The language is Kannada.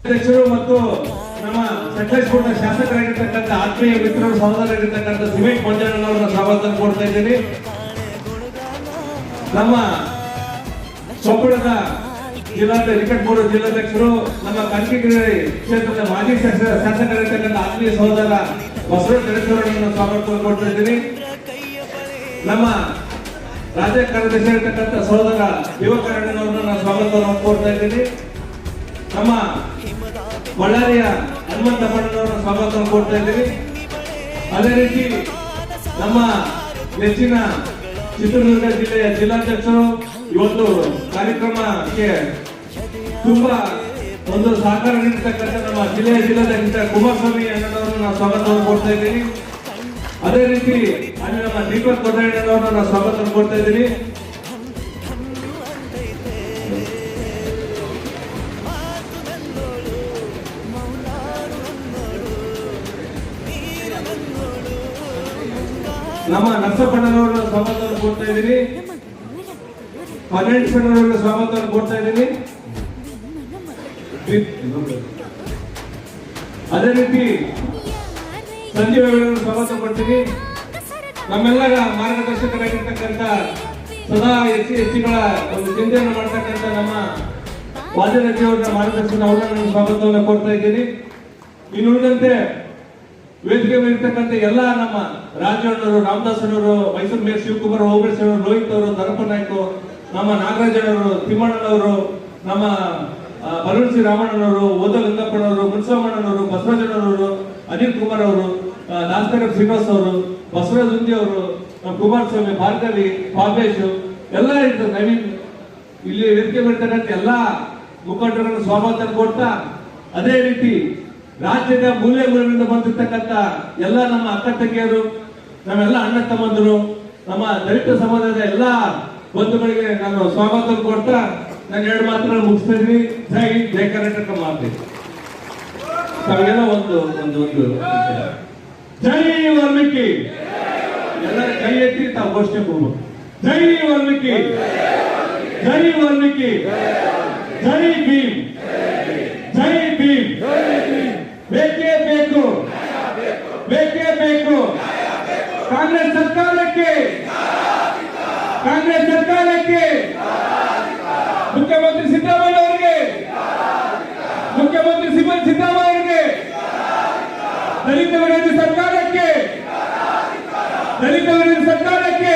ಅಧ್ಯಕ್ಷರು ಮತ್ತು ನಮ್ಮ ಸಕಲೇಶಪುರದ ಶಾಸಕರಾಗಿರ್ತಕ್ಕಂಥ ಆತ್ಮೀಯ ಮಿತ್ರರು ಸಹೋದರರಾಗಿರ್ತಕ್ಕಂಥ ಸಿಮೆಂಟ್ ಮಂಜಣ್ಣನವರನ್ನ ಸ್ವಾಗತ ಕೊಡ್ತಾ ಇದ್ದೀನಿ. ನಮ್ಮ ಕೊಪ್ಪಳದ ನಿಕಟಪೂರ್ವ ಜಿಲ್ಲಾಧ್ಯಕ್ಷರು, ನಮ್ಮ ಕನಕಗಿರಿ ಕ್ಷೇತ್ರದ ಮಾಜಿ ಶಾಸಕರಾಗಿರ್ತಕ್ಕಂಥ ಆತ್ಮೀಯ ಸಹೋದರ ಬಸವರಾಜ ಜಡೇಶ್ವರರನ್ನು ಸ್ವಾಗತ ಕೊಡ್ತಾ ಇದ್ದೀನಿ. ನಮ್ಮ ರಾಜ್ಯ ಕಾರ್ಯದರ್ಶಿ ಇರತಕ್ಕಂಥ ಸಹೋದರ ಯುವಕರಣ್ಣನವರನ್ನ ಸ್ವಾಗತವನ್ನು ಕೊಡ್ತಾ ಇದ್ದೀನಿ. ನಮ್ಮ ಬಳ್ಳಾರಿಯ ಹನುಮಂತಪ್ಪನವರ ಸ್ವಾಗತವನ್ನು ಕೊಡ್ತಾ ಇದ್ದೀವಿ. ಅದೇ ರೀತಿ ನಮ್ಮ ನೆಚ್ಚಿನ ಚಿತ್ರದುರ್ಗ ಜಿಲ್ಲೆಯ ಜಿಲ್ಲಾಧ್ಯಕ್ಷರು ಇವತ್ತು ಕಾರ್ಯಕ್ರಮಕ್ಕೆ ತುಂಬಾ ಒಂದು ಸಹಕಾರ ನೀಡತಕ್ಕಂಥ ನಮ್ಮ ಜಿಲ್ಲೆಯ ಜಿಲ್ಲಾಧ್ಯಕ್ಷ ಕುಮಾರಸ್ವಾಮಿ ಅಣ್ಣನವರನ್ನ ಸ್ವಾಗತವನ್ನು ಕೊಡ್ತಾ ಇದ್ದೀನಿ. ಅದೇ ರೀತಿ ಅಲ್ಲಿ ನಮ್ಮ ದೀಪಕ್ ದೊಡ್ಡಣ್ಣನವರನ್ನ ಸ್ವಾಗತವನ್ನು ಕೊಡ್ತಾ ಇದ್ದೀನಿ. ನಮ್ಮ ನರಸಪ್ಪಣ್ಣನವರನ್ನ ಸ್ವಾಗತವನ್ನು ಕೊಡ್ತಾ ಇದ್ದೀನಿ. ಪನ್ನೀರಸೆಲ್ವರನ್ನ ಸ್ವಾಗತವನ್ನು ಕೊಡ್ತಾ ಇದ್ದೀನಿ. ಅದೇ ರೀತಿ ಸಂಜೀವ್ ಅವರನ್ನು ಸ್ವಾಗತ ಕೊಡ್ತೀನಿ. ನಮ್ಮೆಲ್ಲರ ಮಾರ್ಗದರ್ಶಕರಾಗಿರ್ತಕ್ಕಂಥ ಸದಾ ಎಸ್ಸಿಗಳ ಒಂದು ಚಿಂತೆಯನ್ನು ಮಾಡ್ತಕ್ಕಂಥ ನಮ್ಮ ವಾದಿರಾಜಿಯವರ ಮಾರ್ಗದರ್ಶನ ಅವರನ್ನು ಸ್ವಾಗತವನ್ನು ಕೊಡ್ತಾ ಇದ್ದೀನಿ. ಇನ್ನು ಉಳಿದಂತೆ ವೇದಿಕೆ ಇರ್ತಕ್ಕಂಥ ಎಲ್ಲ ನಮ್ಮ ರಾಜಣ್ಣವರು, ರಾಮದಾಸನವರು, ಮೈಸೂರು ಮೇಯರ್ ಶಿವಕುಮಾರ್, ಓಬಳೇಶ್ವರವರು, ರೋಹಿತ್ ಅವರು, ಧನಪ್ಪ ನಾಯ್ಕು, ನಮ್ಮ ನಾಗರಾಜನವರು, ತಿಮ್ಮಣ್ಣನವರು, ನಮ್ಮ ಬಲವನ್ ರಾಮಣ್ಣನವರು, ಓದ ಲಿಂಗಪ್ಪನವರು, ಮುನ್ಸಮ್ಮಣ್ಣನವರು, ಬಸವರಾಜನವರು, ಅನಿಲ್ ಕುಮಾರ್ ಅವರು, ನಾಸ್ಕರ ಶ್ರೀನಿವಾಸ್ ಅವರು, ಬಸವರಾಜ್ ಉಂದಿ ಅವರು, ನಮ್ಮ ಕುಮಾರಸ್ವಾಮಿ, ಭಾರ್ಗವಿ, ಪಾಪೇಶ್ ಎಲ್ಲ ಇರ್ತಾರೆ. ನವೀನ್ ಇಲ್ಲಿ ವೇದಿಕೆ ಇರ್ತಕ್ಕಂಥ ಎಲ್ಲ ಮುಖಂಡರನ್ನು ಸ್ವಾಗತ ಕೊಡ್ತಾ, ಅದೇ ರೀತಿ ರಾಜ್ಯದ ಮೂಲೆಗಳಿಂದ ಬಂದಿರ್ತಕ್ಕಂಥ ಎಲ್ಲ ನಮ್ಮ ಅಕ್ಕ ತಂಗಿಯರು, ನಮ್ಮೆಲ್ಲ ಅಣ್ಣ ತಮ್ಮಂದರು, ನಮ್ಮ ದಲಿತ ಸಮಾಜದ ಎಲ್ಲ ಬಂಧುಗಳಿಗೆ ನಾನು ಸ್ವಾಗತ ಕೊಡ್ತಾ ನಾನು ಎರಡು ಮಾತುಗಳು ಮುಗಿಸ್ತಾ ಇದ್ದೀನಿ. ಜೈ ಹಿಂದ್, ಜೈ ಕರ್ನಾಟಕ ಮಾಡ್ತೀನಿ. ತಾವೆಲ್ಲ ಒಂದು ಒಂದು ಒಂದು ಜೈ ವಾಲ್ಮೀಕಿ, ಎಲ್ಲರ ಕೈ ಎತ್ತಿ ತಾವು ಘೋಷಣೆ ಕೊಡ್ಬೇಕು. ಜೈ ವಾಲ್ಮೀಕಿ, ಜೈ ವಾಲ್ಮೀಕಿ, ಜೈ ಭೀಮ್, ಜೈ ಭೀಮ್. ಬೇಕೇ ಬೇಕು, ಬೇಕೇ ಬೇಕು ಕಾಂಗ್ರೆಸ್ ಸರ್ಕಾರಕ್ಕೆ, ಕಾಂಗ್ರೆಸ್ ಸರ್ಕಾರಕ್ಕೆ, ಮುಖ್ಯಮಂತ್ರಿ ಸಿದ್ದರಾಮಯ್ಯ ಅವರಿಗೆ, ಮುಖ್ಯಮಂತ್ರಿ ಸಿದ್ದರಾಮಯ್ಯ ಅವರಿಗೆ, ದಲಿತ ವಿರೋಧಿ ಸರ್ಕಾರಕ್ಕೆ, ದಲಿತ ವಿರೋಧಿ ಸರ್ಕಾರಕ್ಕೆ